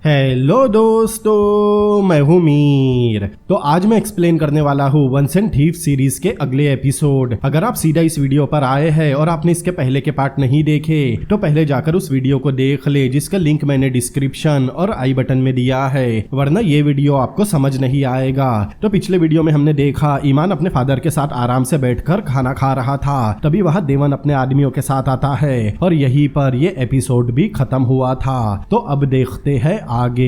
Hello दोस्तों, मैं हूँ मीर। तो आज मैं एक्सप्लेन करने वाला हूँ वंस एंड थीव सीरीज के अगले एपिसोड। अगर आप सीधा इस वीडियो पर आए हैं और आपने इसके पहले के पार्ट नहीं देखे तो पहले जाकर उस वीडियो को देख ले, जिसका लिंक मैंने डिस्क्रिप्शन और आई बटन में दिया है, वरना ये वीडियो आपको समझ नहीं आएगा। तो पिछले वीडियो में हमने देखा ईमान अपने फादर के साथ आराम से बैठकर खाना खा रहा था, तभी वहाँ देवन अपने आदमियों के साथ आता है और यहीं पर ये एपिसोड भी खत्म हुआ था। तो अब देखते हैं आगे।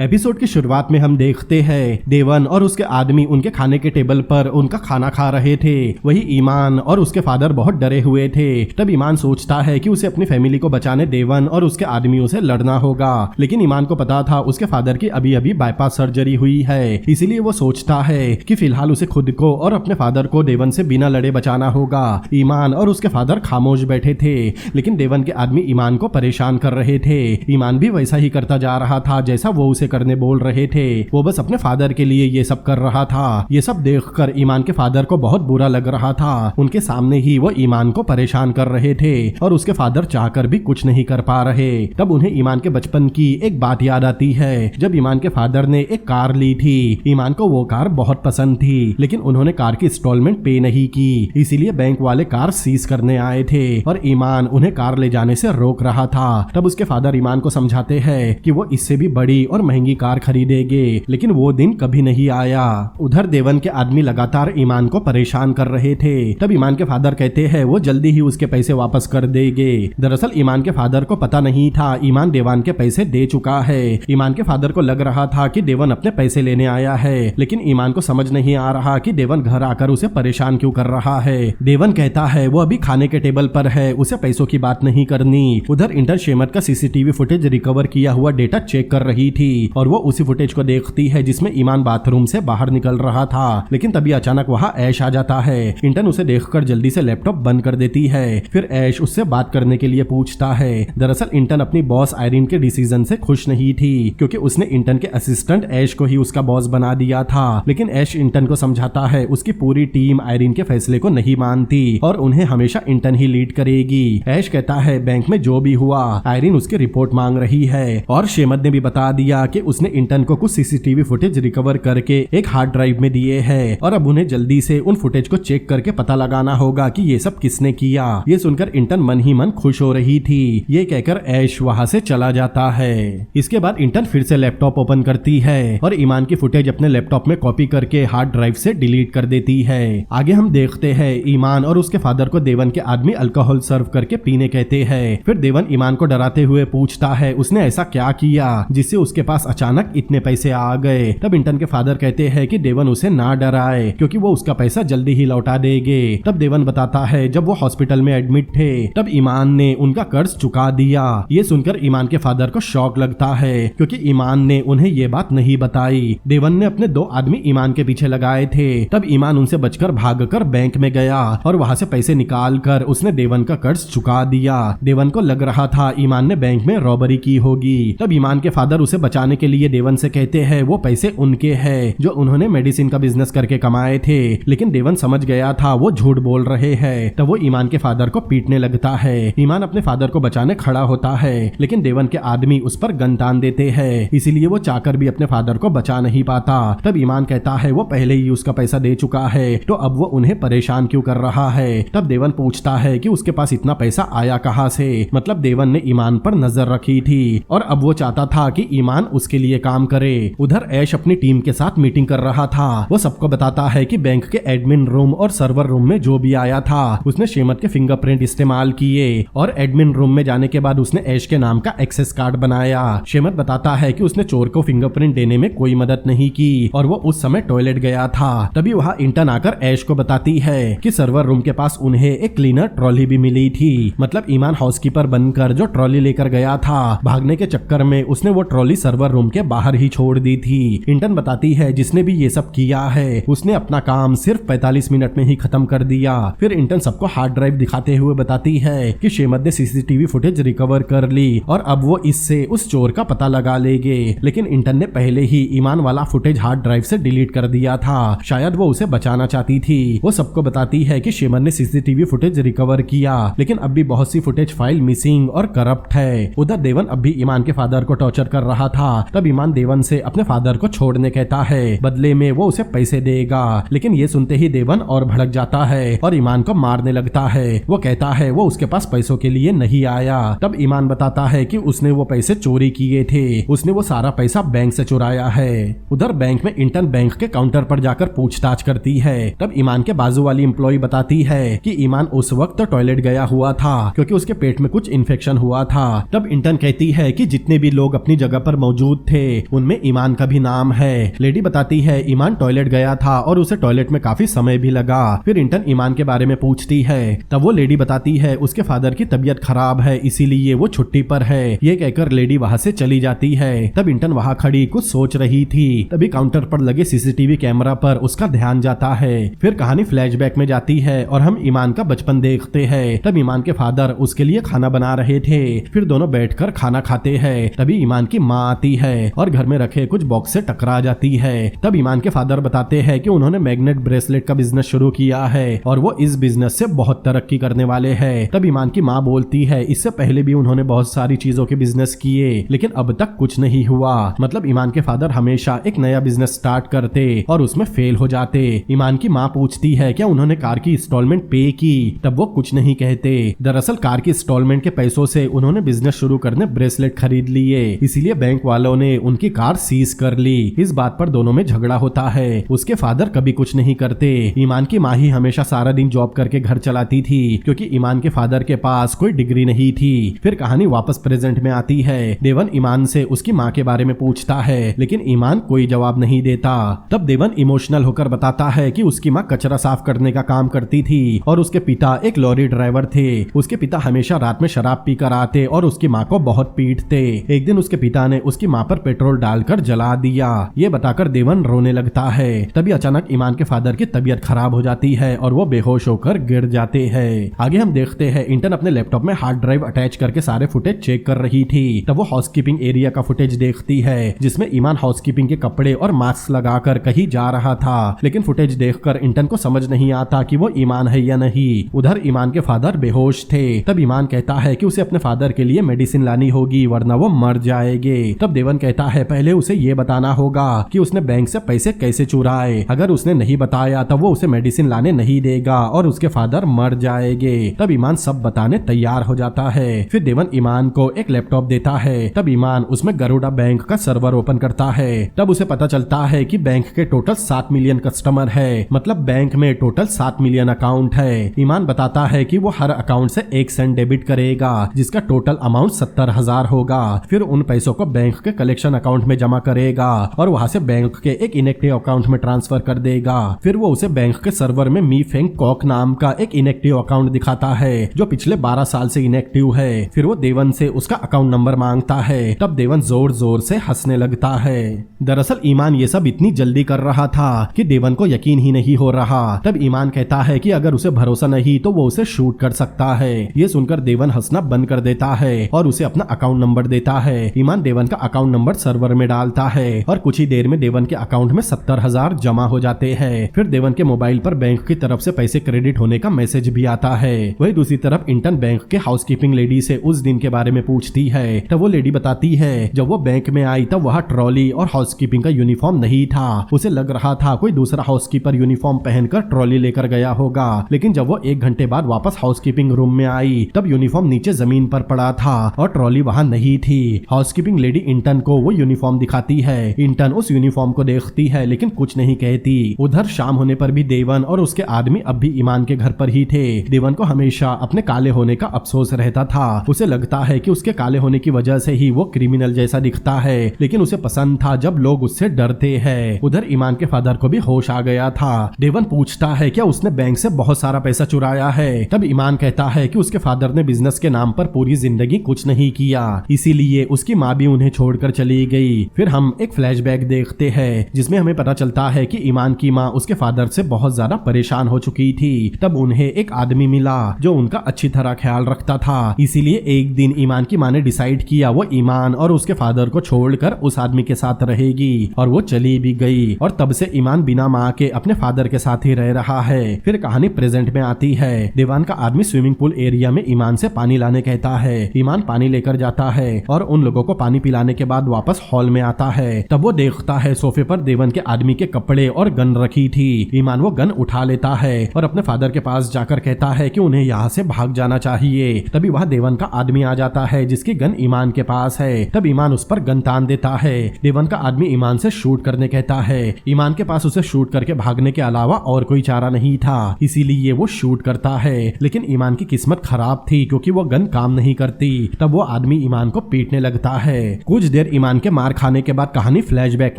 एपिसोड की शुरुआत में हम देखते हैं देवन और उसके आदमी उनके खाने के टेबल पर उनका खाना खा रहे थे। वही ईमान और उसके फादर बहुत डरे हुए थे। तब ईमान सोचता है कि उसे अपनी फैमिली को बचाने देवन और उसके आदमियों से लड़ना होगा, लेकिन ईमान को पता था उसके फादर की अभी अभी बाईपास सर्जरी हुई है, इसीलिए वो सोचता है कि फिलहाल उसे खुद को और अपने फादर को देवन से बिना लड़े बचाना होगा। ईमान और उसके फादर खामोश बैठे थे, लेकिन देवन के आदमी ईमान को परेशान कर रहे थे। ईमान भी वैसा ही करता जा रहा था जैसा वो उसे करने बोल रहे थे। वो बस अपने फादर के लिए ये सब कर रहा था। ये सब देखकर ईमान के फादर को बहुत बुरा लग रहा था। उनके सामने ही वो ईमान को परेशान कर रहे थे और उसके फादर चाहकर भी कुछ नहीं कर पा रहे। तब उन्हें ईमान के बचपन की एक बात याद आती है, जब ईमान के फादर ने एक कार ली थी। ईमान को वो कार बहुत पसंद थी, लेकिन उन्होंने कार की इंस्टॉलमेंट पे नहीं की, इसीलिए बैंक वाले कार सीज करने आए थे और ईमान उन्हें कार ले जाने से रोक रहा था। तब उसके फादर ईमान को समझाते हैं कि वो इससे भी बड़ी और महंगी कार खरीदेंगे, लेकिन वो दिन कभी नहीं आया। उधर देवन के आदमी लगातार ईमान को परेशान कर रहे थे। तब ईमान के फादर कहते हैं वो जल्दी ही उसके पैसे वापस कर देंगे। दरअसल ईमान के फादर को पता नहीं था ईमान देवन के पैसे दे चुका है। ईमान के फादर को लग रहा था कि देवन अपने पैसे लेने आया है, लेकिन ईमान को समझ नहीं आ रहा कि देवन घर आकर उसे परेशान क्यों कर रहा है। देवन कहता है वो अभी खाने के टेबल पर है, उसे पैसों की बात नहीं करनी। उधर इंटर शेमत का सीसीटीवी फुटेज रिकवर किया हुआ डेटा चेक कर रही थी और वो उसी फुटेज को देखती है जिसमें ईमान बाथरूम से बाहर निकल रहा था, लेकिन तभी अचानक वहाँ ऐश आ जाता है। इंटन उसे देखकर जल्दी से लैपटॉप बंद कर देती है। फिर ऐश उससे बात करने के लिए पूछता है। दरअसल इंटन अपनी बॉस आयरीन के डिसीजन से खुश नहीं थी, क्योंकि उसने इंटन के असिस्टेंट ऐश को ही उसका बॉस बना दिया था। लेकिन ऐश इंटन को समझाता है उसकी पूरी टीम आयरीन के फैसले को नहीं मानती और उन्हें हमेशा इंटन ही लीड करेगी। ऐश कहता है बैंक में जो भी हुआ आयरीन उसकी रिपोर्ट मांग रही है और शेमत ने भी बता दिया कि उसने इंटन को कुछ सीसीटीवी फुटेज रिकवर करके एक हार्ड ड्राइव में दिए हैं और अब उन्हें जल्दी से उन फुटेज को चेक करके पता लगाना होगा कि ये सब किसने किया। ये सुनकर इंटन मन ही मन खुश हो रही थी। ये कहकर ऐश वहाँ से चला जाता है। इसके बाद इंटन फिर से लैपटॉप ओपन करती है और ईमान की फुटेज अपने लैपटॉप में कॉपी करके हार्ड ड्राइव से डिलीट कर देती है। आगे हम देखते हैं ईमान और उसके फादर को देवन के आदमी अल्कोहल सर्व करके पीने कहते हैं। फिर देवन ईमान को डराते हुए पूछता है उसने ऐसा क्या किया जिससे उसके पास अचानक इतने पैसे आ गए। तब इंटन के फादर कहते हैं कि देवन उसे ना डराए, क्योंकि वो उसका पैसा जल्दी ही लौटा देंगे। तब देवन बताता है जब वो हॉस्पिटल में एडमिट थे तब ईमान ने उनका कर्ज चुका दिया। ये सुनकर ईमान के फादर को शॉक लगता है, क्योंकि ईमान ने उन्हें ये बात नहीं बताई। देवन ने अपने 2 आदमी ईमान के पीछे लगाए थे। तब ईमान उनसे बचकर भागकर बैंक में गया और वहाँ से पैसे निकाल कर उसने देवन का कर्ज चुका दिया। देवन को लग रहा था ईमान ने बैंक में रॉबरी की होगी। तब ईमान के फादर उसे बचाने के लिए देवन से कहते हैं वो पैसे उनके हैं जो उन्होंने मेडिसिन का बिजनेस करके कमाए थे, लेकिन देवन समझ गया था वो झूठ बोल रहे हैं। तब वो ईमान के फादर को पीटने लगता है। ईमान अपने फादर को बचाने खड़ा होता है, लेकिन देवन के आदमी उस पर गन तान देते हैं, इसीलिए वो चाहकर भी अपने फादर को बचा नहीं पाता। तब ईमान कहता है वो पहले ही उसका पैसा दे चुका है, तो अब वो उन्हें परेशान क्यों कर रहा है। तब देवन पूछता है कि उसके पास इतना पैसा आया कहाँ से। मतलब देवन ने ईमान पर नजर रखी थी और अब वो चाहता था कि ईमान उसके लिए काम करे। उधर ऐश अपनी टीम के साथ मीटिंग कर रहा था। वो सबको बताता है कि बैंक के एडमिन रूम और सर्वर रूम में जो भी आया था उसने शेमत के फिंगरप्रिंट इस्तेमाल किए और एडमिन रूम में जाने के बाद उसने ऐश के नाम का एक्सेस कार्ड बनाया। शेमत बताता है कि उसने चोर को फिंगरप्रिंट देने में कोई मदद नहीं की और वो उस समय टॉयलेट गया था। तभी वहाँ इंटर्न आकर ऐश को बताती है कि सर्वर रूम के पास उन्हें एक क्लीनर ट्रॉली भी मिली थी। मतलब ईमान हाउसकीपर बनकर जो ट्रॉली लेकर गया था, भागने के चक्कर में उसने वो ट्रॉली सर्वर सर्वर रूम के बाहर ही छोड़ दी थी। इंटन बताती है जिसने भी ये सब किया है उसने अपना काम सिर्फ 45 मिनट में ही खत्म कर दिया। फिर इंटन सबको हार्ड ड्राइव दिखाते हुए बताती है कि शेमत ने सीसीटीवी फुटेज रिकवर कर ली और अब वो इससे उस चोर का पता लगा लेंगे। लेकिन इंटन ने पहले ही ईमान वाला फुटेज हार्ड ड्राइव से डिलीट कर दिया था, शायद वो उसे बचाना चाहती थी। वो सबको बताती है कि शेमत ने सीसीटीवी फुटेज रिकवर किया लेकिन अब भी बहुत सी फुटेज फाइल मिसिंग और करप्ट है। उधर देवन अब भी ईमान के फादर को टॉर्चर कर रहा था। तब ईमान देवन से अपने फादर को छोड़ने कहता है, बदले में वो उसे पैसे देगा। लेकिन ये सुनते ही देवन और भड़क जाता है और ईमान को मारने लगता है। वो कहता है वो उसके पास पैसों के लिए नहीं आया। तब ईमान बताता है कि उसने वो पैसे चोरी किए थे, उसने वो सारा पैसा बैंक से चुराया है। उधर बैंक में इंटर्न बैंक के काउंटर पर जाकर पूछताछ करती है। तब ईमान के बाजू वाली एम्प्लॉय बताती है कि ईमान उस वक्त टॉयलेट गया हुआ था क्योंकि उसके पेट में कुछ इन्फेक्शन हुआ था। तब इंटर्न कहती है कि जितने भी लोग अपनी जगह पर मौजूद थे उनमें ईमान का भी नाम है। लेडी बताती है ईमान टॉयलेट गया था और उसे टॉयलेट में काफी समय भी लगा। फिर इंटर्न ईमान के बारे में पूछती है। तब वो लेडी बताती है उसके फादर की तबीयत खराब है इसीलिए वो छुट्टी पर है। ये कहकर लेडी वहां से चली जाती है। तब इंटर्न वहां खड़ी कुछ सोच रही थी। तभी काउंटर पर लगे सीसीटीवी कैमरा पर उसका ध्यान जाता है। फिर कहानी फ्लैशबैक में जाती है और हम ईमान का बचपन देखते हैं। तब ईमान के फादर उसके लिए खाना बना रहे थे। फिर दोनों बैठकर खाना खाते हैं। तभी ईमान की माँ आती है और घर में रखे कुछ बॉक्स से टकरा जाती है। तब ईमान के फादर बताते हैं कि उन्होंने मैग्नेट ब्रेसलेट का बिजनेस शुरू किया है और वो इस बिजनेस से बहुत तरक्की करने वाले हैं। तब ईमान की माँ बोलती है इससे पहले भी उन्होंने बहुत सारी चीजों के बिजनेस किए लेकिन अब तक कुछ नहीं हुआ। मतलब ईमान के फादर हमेशा एक नया बिजनेस स्टार्ट करते और उसमें फेल हो जाते। ईमान की माँ पूछती है क्या उन्होंने कार की इंस्टॉलमेंट पे की। तब वो कुछ नहीं कहते। दरअसल कार की इंस्टॉलमेंट के पैसों से उन्होंने बिजनेस शुरू करने ब्रेसलेट खरीद लिए, इसीलिए बैंक वालों ने उनकी कार सीज कर ली। इस बात पर दोनों में झगड़ा होता है। उसके फादर कभी कुछ नहीं करते। ईमान की माँ ही हमेशा सारा दिन जॉब करके घर चलाती थी क्योंकि ईमान के फादर के पास कोई डिग्री नहीं थी। फिर कहानी वापस प्रेजेंट में आती है। देवन ईमान से उसकी माँ के बारे में पूछता है लेकिन ईमान कोई जवाब नहीं देता। तब देवन इमोशनल होकर बताता है कि उसकी माँ कचरा साफ करने का काम करती थी और उसके पिता एक लॉरी ड्राइवर थे। उसके पिता हमेशा रात में शराब पीकर आते और उसकी माँ को बहुत पीटते। एक दिन उसके पिता ने उसकी माँ पर पेट्रोल डालकर जला दिया। ये बताकर देवन रोने लगता है। तभी अचानक ईमान के फादर की तबीयत खराब हो जाती है और वो बेहोश होकर गिर जाते हैं। आगे हम देखते हैं इंटर्न अपने लैपटॉप में हार्ड ड्राइव अटैच करके सारे फुटेज चेक कर रही थी। तब वो हाउसकीपिंग एरिया का फुटेज देखती है जिसमें ईमान हाउसकीपिंग के कपड़े और मास्क लगाकर कहीं जा रहा था। लेकिन फुटेज देखकर इंटर्न को समझ नहीं आता कि वो ईमान है या नहीं। उधर ईमान के फादर बेहोश थे। तब ईमान कहता है कि उसे अपने फादर के लिए मेडिसिन लानी होगी वरना वो मर जाएंगे। तब देवन कहता है पहले उसे ये बताना होगा कि उसने बैंक से पैसे कैसे चुराए। अगर उसने नहीं बताया तब वो उसे मेडिसिन लाने नहीं देगा और उसके फादर मर जाएंगे। तब ईमान सब बताने तैयार हो जाता है। फिर देवन ईमान को एक लैपटॉप देता है। तब ईमान उसमें गरुड़ा बैंक का सर्वर ओपन करता है। तब उसे पता चलता है कि बैंक के टोटल 7 मिलियन कस्टमर है। मतलब बैंक में टोटल 7 मिलियन अकाउंट है। ईमान बताता है कि वो हर अकाउंट से 1 सेंट डेबिट करेगा जिसका टोटल अमाउंट 70,000 होगा। फिर उन पैसों को बैंक के कलेक्शन अकाउंट में जमा करेगा और वहां से बैंक के एक इनएक्टिव अकाउंट में ट्रांसफर कर देगा। फिर वो उसे बैंक के सर्वर में मी फेंग कॉक नाम का एक इनएक्टिव अकाउंट दिखाता है जो पिछले 12 साल से इनएक्टिव है। फिर वो देवन से उसका अकाउंट नंबर मांगता है। तब देवन जोर जोर से हंसने लगता है। दरअसल ईमान ये सब इतनी जल्दी कर रहा था कि देवन को यकीन ही नहीं हो रहा। तब ईमान कहता है कि अगर उसे भरोसा नहीं तो वो उसे शूट कर सकता है। ये सुनकर देवन हंसना बंद कर देता है और उसे अपना अकाउंट नंबर देता है। ईमान देवन का अकाउंट नंबर सर्वर में डालता है और कुछ ही देर में देवन के अकाउंट में 70,000 जमा हो जाते हैं। फिर देवन के मोबाइल पर बैंक की तरफ से पैसे क्रेडिट होने का मैसेज भी आता है। वही दूसरी तरफ इंटर्न बैंक के हाउसकीपिंग लेडी से उस दिन के बारे में पूछती है। तब वो लेडी बताती है जब वो बैंक में आई तब वहाँ ट्रॉली और हाउसकीपिंग का यूनिफॉर्म नहीं था। उसे लग रहा था कोई दूसरा हाउसकीपर यूनिफॉर्म पहनकर ट्रॉली लेकर गया होगा। लेकिन जब वो 1 घंटे बाद वापस हाउसकीपिंग रूम में आई तब यूनिफॉर्म नीचे जमीन पर पड़ा था और ट्रॉली वहाँ नहीं थी। हाउसकीपिंग लेडी इंटर्न को वो यूनिफॉर्म दिखाती है। इंटर्न उस यूनिफॉर्म को देखती है लेकिन कुछ नहीं कहती। उधर शाम होने पर भी देवन और उसके आदमी अब भी ईमान के घर पर ही थे। देवन को हमेशा अपने काले होने का अफसोस रहता था। उसे लगता है कि उसके काले होने की वजह से ही वो क्रिमिनल जैसा दिखता है लेकिन उसे पसंद था जब लोग उससे डरते हैं। उधर ईमान के फादर को भी होश आ गया था। देवन पूछता है क्या उसने बैंक से बहुत सारा पैसा चुराया है। तब ईमान कहता है कि उसके फादर ने बिजनेस के नाम पर पूरी जिंदगी कुछ नहीं किया, इसीलिए उसकी माँ भी उन्हें छोड़ छोड़कर चली गई। फिर हम एक फ्लैशबैक देखते हैं जिसमें हमें पता चलता है कि ईमान की माँ उसके फादर से बहुत ज्यादा परेशान हो चुकी थी। तब उन्हें एक आदमी मिला जो उनका अच्छी तरह ख्याल रखता था। इसीलिए एक दिन ईमान की माँ ने डिसाइड किया वो ईमान और उसके फादर को छोड़कर उस आदमी के साथ रहेगी, और वो चली भी गई। और तब से ईमान बिना माँ के अपने फादर के साथ ही रह रहा है। फिर कहानी प्रेजेंट में आती है। देवान का आदमी स्विमिंग पूल एरिया में ईमान से पानी लाने कहता है। ईमान पानी लेकर जाता है और उन लोगों को पानी पिलाने के बाद वापस हॉल में आता है। तब वो देखता है सोफे पर देवन के आदमी के कपड़े और गन रखी थी। ईमान वो गन उठा लेता है और अपने फादर के पास जाकर कहता है कि उन्हें यहाँ से भाग जाना चाहिए। तभी वहाँ देवन का आदमी आ जाता है जिसकी गन ईमान के पास है। तब ईमान उस पर गन तान देता है। देवन का आदमी ईमान से शूट करने कहता है। ईमान के पास उसे शूट करके भागने के अलावा और कोई चारा नहीं था, इसीलिए वो शूट करता है। लेकिन ईमान की किस्मत खराब थी क्योंकि वो गन काम नहीं करती। तब वो आदमी ईमान को पीटने लगता है। कुछ देर ईमान के मार खाने के बाद कहानी फ्लैशबैक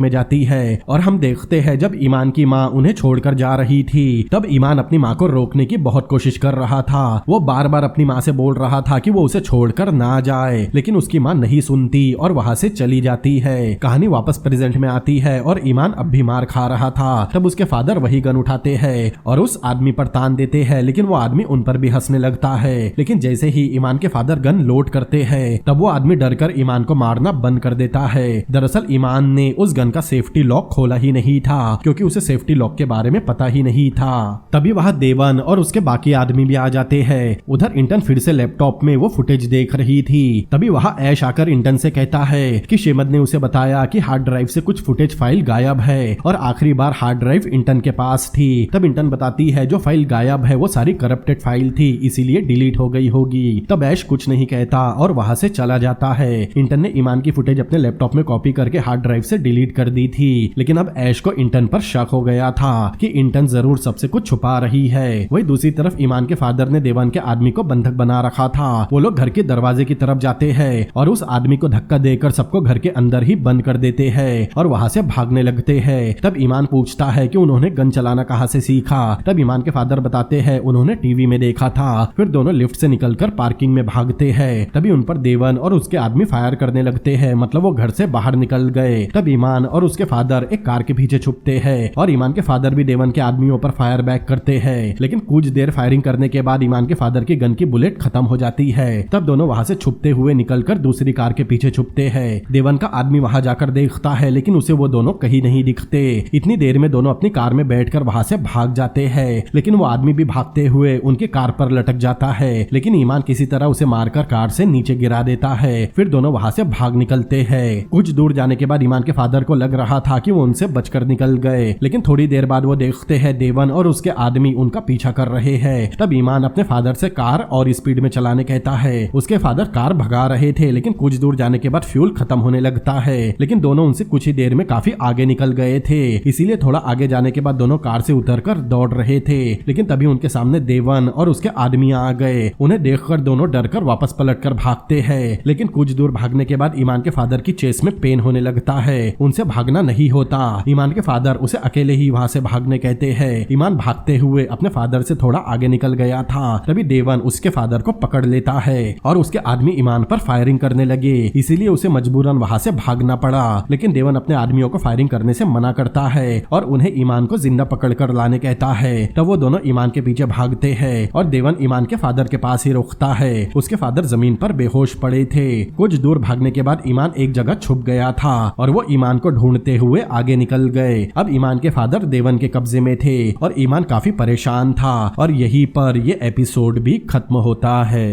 में जाती है और हम देखते हैं जब ईमान की माँ उन्हें छोड़कर जा रही थी तब ईमान अपनी माँ को रोकने की बहुत कोशिश कर रहा था। वो बार बार अपनी माँ से बोल रहा था कि वो उसे छोड़कर ना जाए, लेकिन उसकी माँ नहीं सुनती और वहाँ से चली जाती है। कहानी वापस प्रेजेंट में आती है और ईमान अब भी मार खा रहा था। तब उसके फादर वही गन उठाते हैं और उस आदमी पर तान देते हैं, लेकिन वो आदमी उन पर भी हंसने लगता है। लेकिन जैसे ही ईमान के फादर गन लोड करते हैं तब वो आदमी डरकर ईमान को मारना बंद कर देता है। दरअसल ईमान ने उस गन का सेफ्टी लॉक खोला ही नहीं था क्योंकि उसे सेफ्टी लॉक के बारे में पता ही नहीं था। तभी वहाँ देवन और उसके बाकी आदमी भी आ जाते हैं। उधर इंटर्न फिर से लैपटॉप में वो फुटेज देख रही थी। तभी वहाँ ऐश आकर इंटर्न से कहता है कि शेमद ने उसे बताया कि हार्ड ड्राइव से कुछ फुटेज फाइल गायब है और आखिरी बार हार्ड ड्राइव इंटर्न के पास थी। तब इंटर्न बताती है जो फाइल गायब है वो सारी करप्टेड फाइल थी, इसीलिए डिलीट हो गई होगी। तब ऐश कुछ नहीं कहता और वहाँ से चला जाता है। इंटर्न ने ईमान की फुटेज अपने लैपटॉप में कॉपी करके हार्ड ड्राइव से डिलीट कर दी थी, लेकिन अब ऐश को इंटर्न पर शक हो गया था कि इंटर्न जरूर सबसे कुछ छुपा रही है। वही दूसरी तरफ ईमान के फादर ने देवान के आदमी को बंधक बना रखा था। वो लोग घर के दरवाजे की तरफ जाते हैं और उस आदमी को धक्का देकर सबको घर के अंदर ही बंद कर देते हैं और वहाँ से भागने लगते हैं। तब ईमान पूछता है कि उन्होंने गन चलाना कहाँ से सीखा। तब ईमान के फादर बताते हैं उन्होंने टीवी में देखा था। फिर दोनों लिफ्ट से निकलकर पार्किंग में भागते हैं। तभी उन पर देवन और उसके आदमी फायर करने लगते हैं, मतलब वो घर से बाहर निकल गए। तब ईमान और उसके फादर एक कार के पीछे छुपते हैं और ईमान के फादर भी देवन के आदमियों पर फायर बैक करते हैं। लेकिन कुछ देर फायरिंग करने के बाद ईमान के फादर की गन की बुलेट खत्म हो जाती है। तब दोनों वहाँ से छुपते हुए निकलकर दूसरी कार के पीछे छुपते हैं। देवन का आदमी वहाँ जाकर देखता है लेकिन उसे वो दोनों कहीं नहीं दिखते। इतनी देर में दोनों अपनी कार में बैठकर वहाँ से भाग जाते हैं, लेकिन वो आदमी भी भागते हुए उनकी कार पर लटक जाता है। लेकिन ईमान किसी तरह उसे मारकर कार से नीचे गिरा देता है। फिर दोनों वहाँ से भाग निकलते हैं। कुछ दूर जाने के बाद ईमान के फादर को लग रहा था कि वो उनसे बचकर निकल गए, लेकिन थोड़ी देर बाद वो देखते हैं देवन और उसके आदमी उनका पीछा कर रहे हैं। तब ईमान अपने फादर से कार और स्पीड में चलाने कहता है। उसके फादर कार भगा रहे थे, लेकिन कुछ दूर जाने के बाद फ्यूल खत्म होने लगता है। लेकिन दोनों उनसे कुछ ही देर में काफी आगे निकल गए थे, इसीलिए थोड़ा आगे जाने के बाद दोनों कार से उतरकर दौड़ रहे थे। लेकिन तभी उनके सामने देवन और उसके आदमी आ गए। उन्हें देखकर दोनों डरकर वापस पलटकर भागते हैं। लेकिन कुछ दूर भागने के बाद ईमान के फादर की चेस्ट में पेन होने लगता है। उनसे भागना नहीं होता। ईमान के फादर उसे अकेले ही वहाँ से भागने कहते हैं। ईमान भागते हुए अपने फादर से थोड़ा आगे निकल गया था। तभी देवन उसके फादर को पकड़ लेता है और उसके आदमी ईमान पर फायरिंग करने लगे, इसीलिए उसे मजबूरन वहाँ से भागना पड़ा। लेकिन देवन अपने आदमियों को फायरिंग करने से मना करता है और उन्हें ईमान को जिंदा पकड़कर लाने कहता है। तब वो दोनों ईमान के पीछे भागते हैं और देवन ईमान के फादर के पास ही रुकता है। उसके फादर जमीन पर बेहोश पड़े थे। कुछ दूर भागने के बाद ईमान एक जगह छुप गया था और वो ईमान को ढूंढते हुए आगे निकल गए। अब ईमान के फादर देवन के कब्जे में थे और ईमान काफी परेशान था और यहीं पर ये एपिसोड भी खत्म होता है।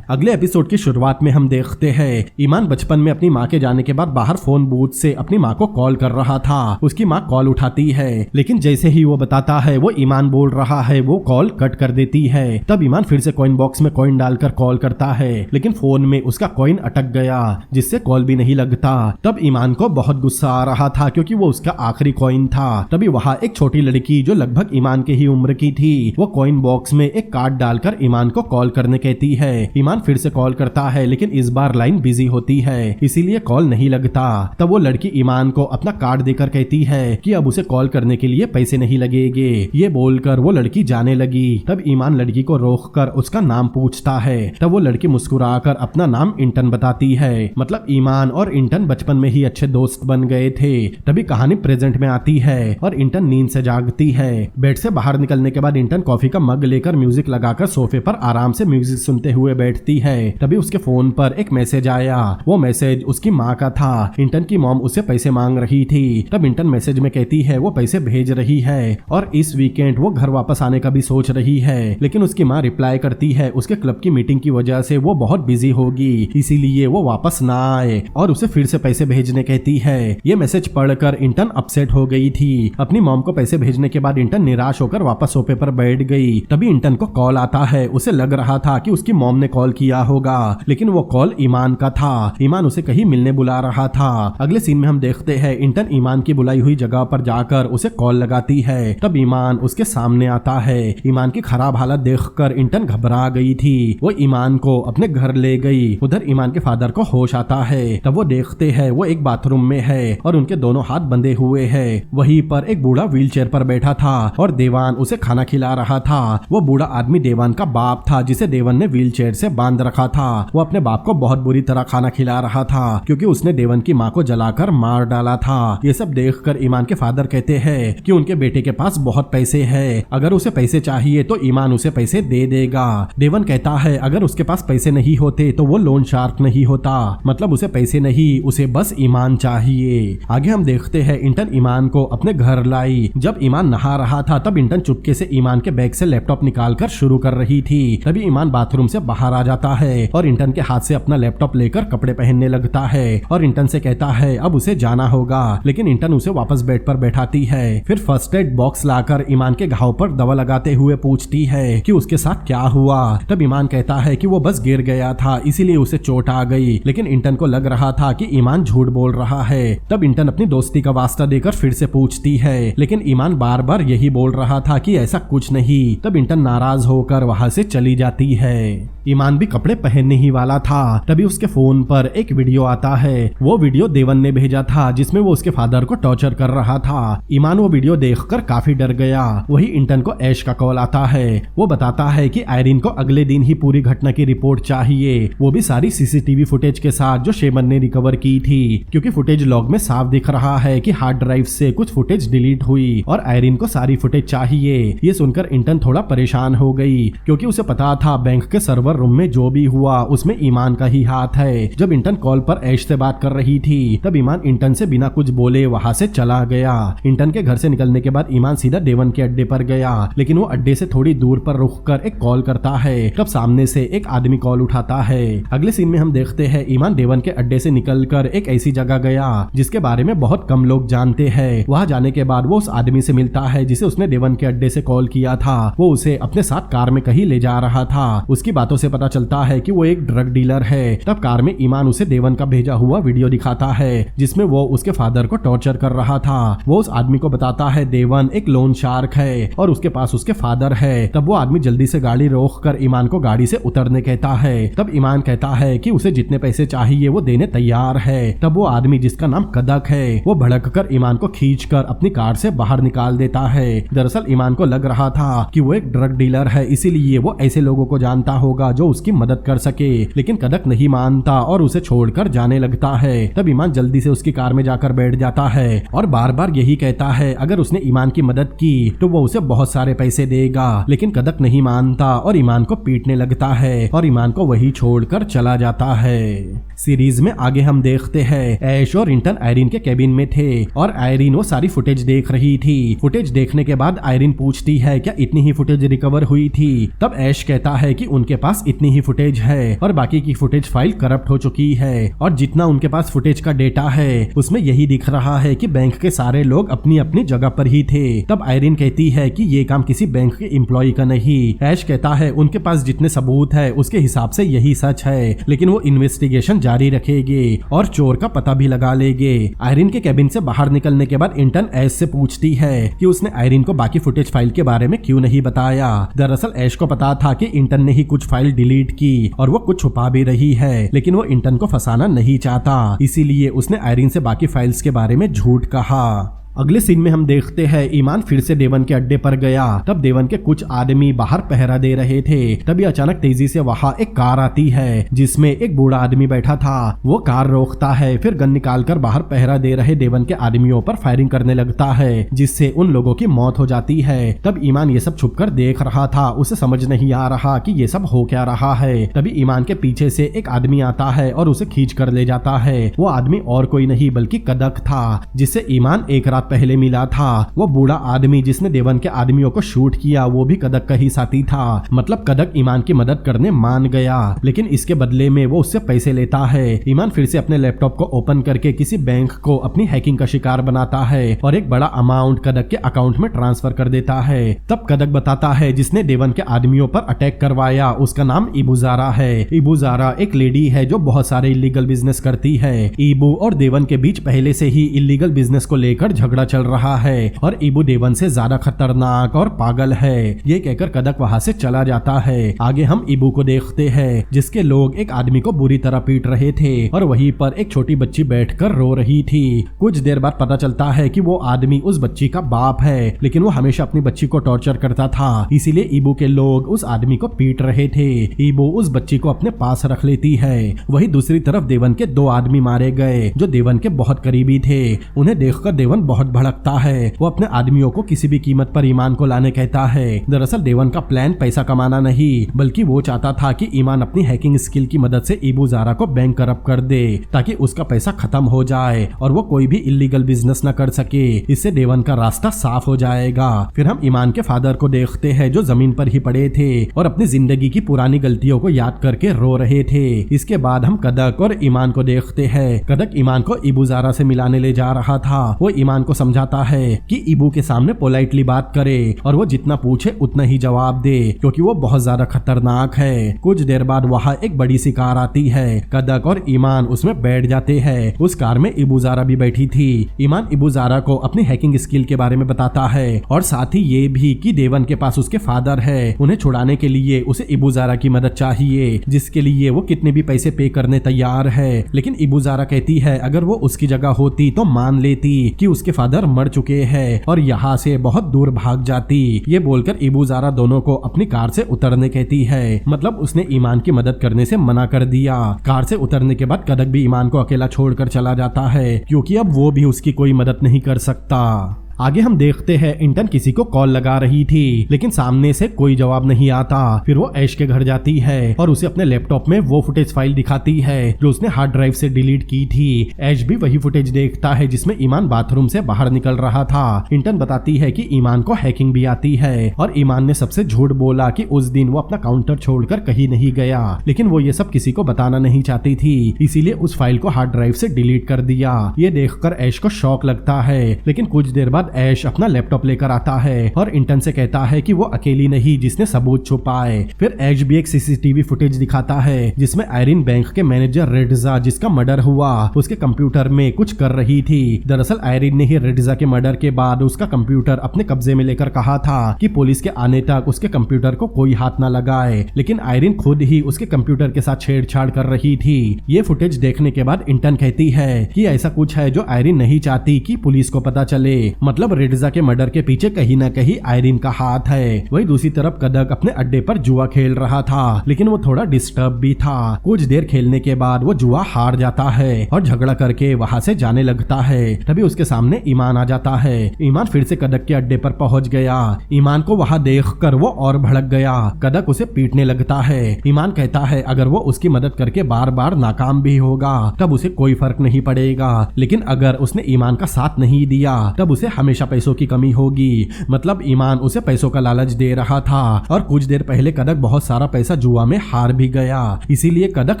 अगले एपिसोड की शुरुआत में हम देखते हैं ईमान बचपन में अपनी माँ के जाने के बाद बाहर फोन बूथ से अपनी माँ को कॉल कर रहा था। उसकी माँ कॉल उठाती है, लेकिन जैसे ही वो बताता है वो ईमान बोल रहा है, वो कॉल कट कर देती है। तब ईमान फिर से कॉइन बॉक्स में कॉइन डालकर कॉल करता है, लेकिन फोन में उसका कॉइन अटक गया जिससे कॉल भी नहीं लगता। तब ईमान को बहुत गुस्सा आ रहा था क्योंकि वो उसका आखिरी कॉइन था। तभी वहाँ एक छोटी लड़की जो लगभग ईमान के ही उम्र की थी, वो कॉइन बॉक्स में एक कार्ड डालकर ईमान को कॉल करने कहती है। ईमान फिर से कॉल करता है, लेकिन इस बार लाइन बिजी होती है, इसीलिए कॉल नहीं लगता। तब वो लड़की ईमान को अपना कार्ड देकर कहती है कि अब उसे कॉल करने के लिए पैसे नहीं लगेंगे। ये बोलकर वो लड़की जाने लगी। तब ईमान लड़की को रोककर उसका नाम पूछता है। तब वो लड़की मुस्कुराकर अपना नाम इंटर्न बताती है। मतलब ईमान ईमान और इंटन बचपन में ही अच्छे दोस्त बन गए थे। तभी कहानी प्रेजेंट में आती है और इंटन नींद से जागती है। बेड से बाहर निकलने के बाद इंटन कॉफी का मग लेकर म्यूजिक लगाकर सोफे पर आराम से म्यूजिक सुनते हुए बैठती है। तभी उसके फोन पर एक मैसेज आया। वो मैसेज उसकी माँ का था। इंटन की मॉम उससे पैसे मांग रही थी। तब इंटन मैसेज में कहती है वो पैसे भेज रही है और इस वीकेंड वो घर वापस आने का भी सोच रही है, लेकिन उसकी माँ रिप्लाई करती है उसके क्लब की मीटिंग की वजह से वो बहुत बिजी होगी, इसीलिए वो वापस ना आए और उसे फिर से पैसे भेजने कहती है। ये मैसेज पढ़कर इंटन अपसेट हो गई थी। अपनी मॉम को पैसे भेजने के बाद इंटन निराश होकर वापस सोफे पर बैठ गई। तभी इंटन को कॉल आता है। उसे लग रहा था कि उसकी मॉम ने कॉल किया होगा, लेकिन वो कॉल ईमान का था। ईमान उसे कहीं मिलने बुला रहा था। अगले सीन में हम देखते हैं इंटन ईमान की बुलाई हुई जगह पर जाकर उसे कॉल लगाती है। तब ईमान उसके सामने आता है। ईमान की खराब हालत देखकर इंटन घबरा गई थी। वो ईमान को अपने घर ले गई। उधर ईमान के फादर को होश आता है। तब वो देखते हैं वो एक बाथरूम में है और उनके दोनों हाथ बंधे हुए हैं। वहीं पर एक बूढ़ा व्हीलचेयर पर बैठा था और देवान उसे खाना खिला रहा था। वो बूढ़ा आदमी देवान का बाप था, जिसे देवान ने व्हीलचेयर से बांध रखा था। वो अपने बाप को बहुत बुरी तरह खाना खिला रहा था क्योंकि उसने देवान की माँ को जलाकर मार डाला था। ये सब देखकर ईमान के फादर कहते हैं कि उनके बेटे के पास बहुत पैसे हैं, अगर उसे पैसे चाहिए तो ईमान उसे पैसे दे देगा। देवान कहता है अगर उसके पास पैसे नहीं होते तो वो लोन शार्क नहीं होता, मतलब उसे पैसे नहीं, उसे बस ईमान चाहिए। आगे हम देखते हैं इंटन ईमान को अपने घर लाई। जब ईमान नहा रहा था तब इंटन चुपके से ईमान के बैग से लैपटॉप निकालकर शुरू कर रही थी। तभी ईमान बाथरूम से बाहर आ जाता है और इंटन के हाथ से अपना लैपटॉप लेकर कपड़े पहनने लगता है और इंटन से कहता है अब उसे जाना होगा, लेकिन इंटन उसे वापस बेड पर बैठाती है। फिर फर्स्ट एड बॉक्स लाकर ईमान के घाव पर दवा लगाते हुए पूछती है कि उसके साथ क्या हुआ। तब ईमान कहता है कि वो बस गिर गया था, इसीलिए उसे चोट आ गई, लेकिन इंटन को लग रहा था कि ईमान झूठ बोल रहा है। तब इंटन अपनी दोस्ती का वास्ता देकर फिर से पूछती है, लेकिन ईमान बार बार यही बोल रहा था कि ऐसा कुछ नहीं। तब इंटन नाराज होकर वहां से चली जाती है। ईमान भी कपड़े पहनने ही वाला था। तभी उसके फोन पर एक वीडियो आता है। वो वीडियो देवन ने भेजा था जिसमें वो उसके फादर को टॉर्चर कर रहा था। ईमान वो वीडियो देखकर काफी डर गया। वही इंटन को ऐश का कॉल आता है। वो बताता है कि आयरीन को अगले दिन ही पूरी घटना की रिपोर्ट चाहिए, वो भी सारी सीसीटीवी फुटेज के साथ जो शेमन ने रिकवर की थी, क्योंकि फुटेज लॉग में साफ दिख रहा है कि हार्ड ड्राइव से कुछ फुटेज डिलीट हुई और आयरीन को सारी फुटेज चाहिए। ये सुनकर इंटन थोड़ा परेशान हो गई क्योंकि उसे पता था बैंक के सर्वर रूम में जो भी हुआ उसमें ईमान का ही हाथ है। जब इंटन कॉल पर ऐश से बात कर रही थी तब ईमान इंटन से बिना कुछ बोले वहां से चला गया। इंटन के घर से निकलने के बाद ईमान सीधा देवन के अड्डे पर गया, लेकिन वो अड्डे से थोड़ी दूर पर रुककर एक कॉल करता है। तब सामने से एक आदमी कॉल उठाता है। अगले सीन में हम देखते हैं ईमान देवन के अड्डे से निकलकर एक ऐसी जगह गया जिसके बारे में बहुत कम लोग जानते हैं। वहां जाने के बाद वो उस आदमी से मिलता है जिसे उसने देवन के अड्डे से कॉल किया था। वो उसे अपने साथ कार में कहीं ले जा रहा था। उसकी बातों से पता चलता है कि वो एक ड्रग डीलर है। तब कार में ईमान उसे देवन का भेजा हुआ वीडियो दिखाता है जिसमें वो उसके फादर को टॉर्चर कर रहा था। वो उस आदमी को बताता है देवन एक लोन शार्क है और उसके पास उसके फादर है। तब वो आदमी जल्दी से गाड़ी रोक कर ईमान को गाड़ी से उतरने कहता है। तब ईमान कहता है कि उसे जितने पैसे चाहिए वो देने तैयार है। तब वो आदमी जिसका नाम कदक है वो भड़क कर ईमान को खींचकर अपनी कार से बाहर निकाल देता है। दरअसल ईमान को लग रहा था कि वो एक ड्रग डीलर है, इसीलिए वो ऐसे लोगों को जानता होगा जो उसकी मदद कर सके, लेकिन कदक नहीं मानता और उसे छोड़कर जाने लगता है। तब ईमान जल्दी से उसकी कार में जाकर बैठ जाता है और बार बार यही कहता है अगर उसने ईमान की मदद की तो वो उसे बहुत सारे पैसे देगा, लेकिन कदक नहीं मानता और ईमान को पीटने लगता है और ईमान को वही छोड़कर चला जाता है। सीरीज में आगे हम देखते हैं ऐश और इंटन आयरीन के केबिन में थे और आयरीन वो सारी फुटेज देख रही थी। फुटेज देखने के बाद आयरीन पूछती है क्या इतनी ही फुटेज रिकवर हुई थी। तब ऐश कहता है कि उनके पास इतनी ही फुटेज है और बाकी की फुटेज फाइल करप्ट हो चुकी है और जितना उनके पास फुटेज का डेटा है उसमें यही दिख रहा है कि बैंक के सारे लोग अपनी अपनी जगह पर ही थे। तब आयरीन कहती है कि ये काम किसी बैंक के एम्प्लॉय का नहीं। ऐश कहता है उनके पास जितने सबूत है उसके हिसाब से यही सच है, लेकिन वो इन्वेस्टिगेशन जारी रखेंगे और चोर का पता भी लगा लेंगे। आयरीन के केबिन से बाहर निकलने के बाद इंटन ऐश से पूछती है कि उसने आयरीन को बाकी फुटेज फाइल के बारे में क्यों नहीं बताया। दरअसल ऐश को पता था कि इंटन ने ही कुछ फाइल डिलीट की और वो कुछ छुपा भी रही है, लेकिन वो इंटन को फंसाना नहीं चाहता, इसीलिए उसने आयरीन से बाकी फाइल्स के बारे में झूठ कहा। अगले सीन में हम देखते हैं ईमान फिर से देवन के अड्डे पर गया। तब देवन के कुछ आदमी बाहर पहरा दे रहे थे। तभी अचानक तेजी से वहां एक कार आती है जिसमें एक बूढ़ा आदमी बैठा था। वो कार रोकता है, फिर गन निकालकर बाहर पहरा दे रहे देवन के आदमियों पर फायरिंग करने लगता है, जिससे उन लोगों की मौत हो जाती है। तब ईमान ये सब छुपकर देख रहा था। उसे समझ नहीं आ रहा कि ये सब हो क्या रहा है। तभी ईमान के पीछे से एक आदमी आता है और उसे खींच कर ले जाता है। वो आदमी और कोई नहीं बल्कि कदक था, जिससे ईमान एक रात पहले मिला था। वो बूढ़ा आदमी जिसने देवन के आदमियों को शूट किया वो भी कदक का ही साथी था। मतलब कदक ईमान की मदद करने मान गया, लेकिन इसके बदले में वो उससे पैसे लेता है। ईमान फिर से अपने लैपटॉप को ओपन करके किसी बैंक को अपनी हैकिंग का शिकार बनाता है और एक बड़ा अमाउंट कदक के अकाउंट में ट्रांसफर कर देता है। तब कदक बताता है जिसने देवन के आदमियों पर अटैक करवाया उसका नाम इबुजारा है। इबुजारा एक लेडी है जो बहुत सारे इलीगल बिजनेस करती है। ईबू और देवन के बीच पहले से ही इलीगल बिजनेस को लेकर झगड़ा चल रहा है और ईबू देवन से ज्यादा खतरनाक और पागल है। ये कहकर कदक वहां से चला जाता है। आगे हम ईबू को देखते हैं जिसके लोग एक आदमी को बुरी तरह पीट रहे थे और वहीं पर एक छोटी बच्ची बैठकर रो रही थी। कुछ देर बाद पता चलता है कि वो आदमी उस बच्ची का बाप है, लेकिन वो हमेशा अपनी बच्ची को टॉर्चर करता था, इसीलिए ईबू के लोग उस आदमी को पीट रहे थे। ईबू उस बच्ची को अपने पास रख लेती है। वहीं दूसरी तरफ देवन के 2 आदमी मारे गए जो देवन के बहुत करीबी थे। उन्हें देखकर देवन बहुत भड़कता है। वो अपने आदमियों को किसी भी कीमत पर ईमान को लाने कहता है। दरअसल देवन का प्लान पैसा कमाना नहीं बल्कि वो चाहता था कि ईमान अपनी हैकिंग स्किल की मदद से इबुजारा को बैंक करप्ट कर दे ताकि उसका पैसा खत्म हो जाए और वो कोई भी इलीगल बिजनेस न कर सके। इससे देवन का रास्ता साफ हो जाएगा। फिर हम ईमान के फादर को देखते हैं जो जमीन पर ही पड़े थे और अपनी जिंदगी की पुरानी गलतियों को याद करके रो रहे थे। इसके बाद हम कदक और ईमान को देखते हैं। कदक ईमान को इबुजारा से मिलाने ले जा रहा था। वो ईमान को समझाता है कि ईबू के सामने पोलाइटली बात करे और वो जितना पूछे उतना ही जवाब दे क्योंकि वो बहुत ज्यादा खतरनाक है। कुछ देर बाद वहाँ एक बड़ी सी कार आती है। कदक और ईमान उसमें बैठ जाते हैं। उस कार में इबुजारा भी बैठी थी। ईमान इबुजारा को अपनी हैकिंग स्किल के बारे में बताता है और साथ ही ये भी कि देवन के पास उसके फादर है। उन्हें छुड़ाने के लिए उसे इबुजारा की मदद चाहिए जिसके लिए वो कितने भी पैसे पे करने तैयार है। लेकिन इबुजारा कहती है अगर वो उसकी जगह होती तो मान लेती कि उसके फादर मर चुके हैं और यहाँ से बहुत दूर भाग जाती। ये बोलकर इबुजारा दोनों को अपनी कार से उतरने कहती है। मतलब उसने ईमान की मदद करने से मना कर दिया। कार से उतरने के बाद कदक भी ईमान को अकेला छोड़कर चला जाता है क्योंकि अब वो भी उसकी कोई मदद नहीं कर सकता। आगे हम देखते हैं इंटर्न किसी को कॉल लगा रही थी लेकिन सामने से कोई जवाब नहीं आता। फिर वो ऐश के घर जाती है और उसे अपने लैपटॉप में वो फुटेज फाइल दिखाती है जो उसने हार्ड ड्राइव से डिलीट की थी। ऐश भी वही फुटेज देखता है जिसमें ईमान बाथरूम से बाहर निकल रहा था। इंटर्न बताती है कि ईमान को हैकिंग भी आती है और ईमान ने सबसे झूठ बोला कि उस दिन वो अपना काउंटर छोड़कर कहीं नहीं गया, लेकिन वो ये सब किसी को बताना नहीं चाहती थी, इसीलिए उस फाइल को हार्ड ड्राइव से डिलीट कर दिया। ये देखकर ऐश को शॉक लगता है, लेकिन कुछ देर बाद ऐश अपना लैपटॉप लेकर आता है और इंटर्न से कहता है कि वो अकेली नहीं जिसने सबूत छुपाए। फिर ऐश भी एक सीसीटीवी फुटेज दिखाता है जिसमें आयरिन बैंक के मैनेजर रेडिजा जिसका मर्डर हुआ उसके कंप्यूटर में कुछ कर रही थी। दरअसल आयरिन ने ही रेडिजा के मर्डर के बाद उसका कंप्यूटर अपने कब्जे में लेकर कहा था कि पुलिस के आने तक उसके कंप्यूटर को कोई हाथ न लगाए, लेकिन आयरिन खुद ही उसके कंप्यूटर के साथ छेड़छाड़ कर रही थी। ये फुटेज देखने के बाद इंटर्न कहती है कि ऐसा कुछ है जो आयरिन नहीं चाहती कि पुलिस को पता चले। मतलब रेडिजा के मर्डर के पीछे कहीं न कहीं आयरिन का हाथ है। वही दूसरी तरफ कदक अपने अड्डे पर जुआ खेल रहा था, लेकिन वो थोड़ा डिस्टर्ब भी था। कुछ देर खेलने के बाद वो जुआ हार जाता है और झगड़ा करके वहाँ से जाने लगता है। तभी उसके सामने ईमान आ जाता है। ईमान फिर से कदक के अड्डे पर पहुँच गया। ईमान को वहाँ देखकर वो और भड़क गया। कदक उसे पीटने लगता है। ईमान कहता है अगर वो उसकी मदद करके बार बार नाकाम भी होगा तब उसे कोई फर्क नहीं पड़ेगा, लेकिन अगर उसने ईमान का साथ नहीं दिया तब उसे हमेशा पैसों की कमी होगी। मतलब ईमान उसे पैसों का लालच दे रहा था और कुछ देर पहले कदक बहुत सारा पैसा जुआ में हार भी गया, इसीलिए कदक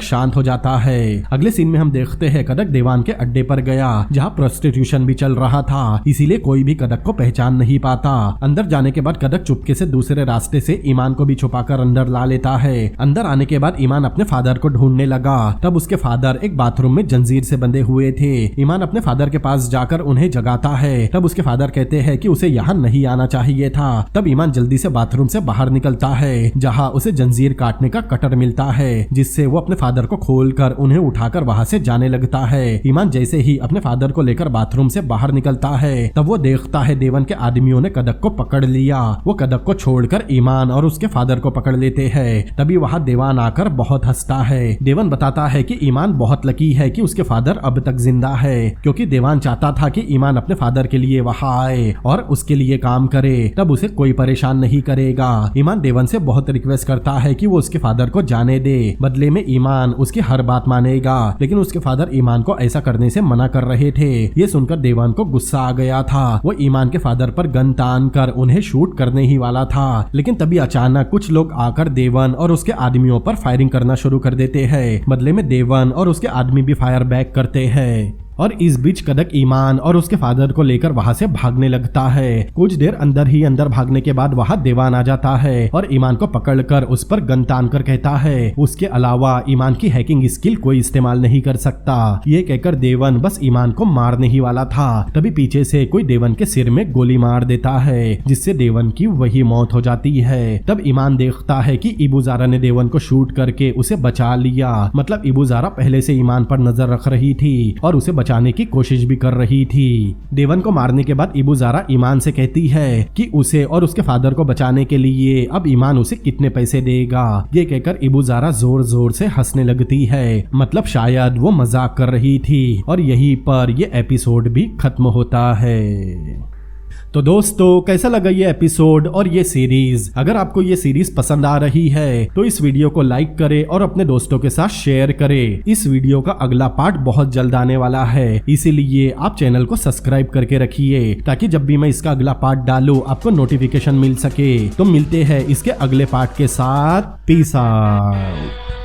शांत हो जाता है। अगले सीन में हम देखते हैं कदक देवान के अड्डे पर गया जहाँ प्रोस्टिट्यूशन भी चल रहा था, इसीलिए कोई भी कदक को पहचान नहीं पाता। अंदर जाने के बाद कदक चुपके से दूसरे रास्ते से ईमान को भी छुपाकर अंदर ला लेता है। अंदर आने के बाद ईमान अपने फादर को ढूंढने लगा। तब उसके फादर एक बाथरूम में जंजीर से बंधे हुए थे। ईमान अपने फादर के पास जाकर उन्हें जगाता है। तब उसके फादर कहते हैं कि उसे यहाँ नहीं आना चाहिए था। तब ईमान जल्दी से बाथरूम से बाहर निकलता है, जहाँ उसे जंजीर काटने का कटर मिलता है, जिससे वो अपने फादर को खोलकर उन्हें उठाकर वहाँ से जाने लगता है। ईमान जैसे ही अपने फादर को लेकर बाथरूम से बाहर निकलता है, तब वो देखता है देवन के आदमियों ने कदक को पकड़ लिया। वो कदक को छोड़कर ईमान और उसके फादर को पकड़ लेते हैं। तभी वहाँ देवान आकर बहुत हंसता है। देवन बताता है कि ईमान बहुत लकी है कि उसके फादर अब तक जिंदा है, क्योंकि देवान चाहता था कि ईमान अपने फादर के लिए वहाँ आए और उसके लिए काम करे, तब उसे कोई परेशान नहीं करेगा। ईमान देवन से बहुत रिक्वेस्ट करता है कि वो उसके फादर को जाने दे, बदले में ईमान उसकी हर बात मानेगा। लेकिन उसके फादर ईमान को ऐसा करने से मना कर रहे थे। ये सुनकर देवान को गुस्सा आ गया था। वो ईमान के फादर पर गन तान कर उन्हें शूट करने ही वाला था, लेकिन तभी अचानक कुछ लोग आकर देवन और उसके आदमियों पर फायरिंग करना शुरू कर देते हैं। बदले में देवन और उसके आदमी भी फायर बैक करते हैं और इस बीच कदक ईमान और उसके फादर को लेकर वहाँ से भागने लगता है। कुछ देर अंदर ही अंदर भागने के बाद वहाँ देवान आ जाता है और ईमान को पकड़कर उस पर गन तान कर कहता है उसके अलावा ईमान की हैकिंग स्किल कोई इस्तेमाल नहीं कर सकता। ये कहकर देवन बस ईमान को मारने ही वाला था, तभी पीछे से कोई देवन के सिर में गोली मार देता है, जिससे देवन की वही मौत हो जाती है। तब ईमान देखता है कि इबुजारा ने देवन को शूट करके उसे बचा लिया। मतलब इबुजारा पहले से ईमान पर नजर रख रही थी और उसे बचाने की कोशिश भी कर रही थी। देवन को मारने के बाद इबुजारा ईमान से कहती है कि उसे और उसके फादर को बचाने के लिए अब ईमान उसे कितने पैसे देगा। ये कहकर इबुजारा जोर जोर से हंसने लगती है, मतलब शायद वो मजाक कर रही थी। और यहीं पर ये एपिसोड भी खत्म होता है। तो दोस्तों कैसा लगा ये एपिसोड और ये सीरीज? अगर आपको ये सीरीज पसंद आ रही है तो इस वीडियो को लाइक करें और अपने दोस्तों के साथ शेयर करें। इस वीडियो का अगला पार्ट बहुत जल्द आने वाला है, इसीलिए आप चैनल को सब्सक्राइब करके रखिए ताकि जब भी मैं इसका अगला पार्ट डालूं आपको नोटिफिकेशन मिल सके। तो मिलते हैं इसके अगले पार्ट के साथ। Peace out.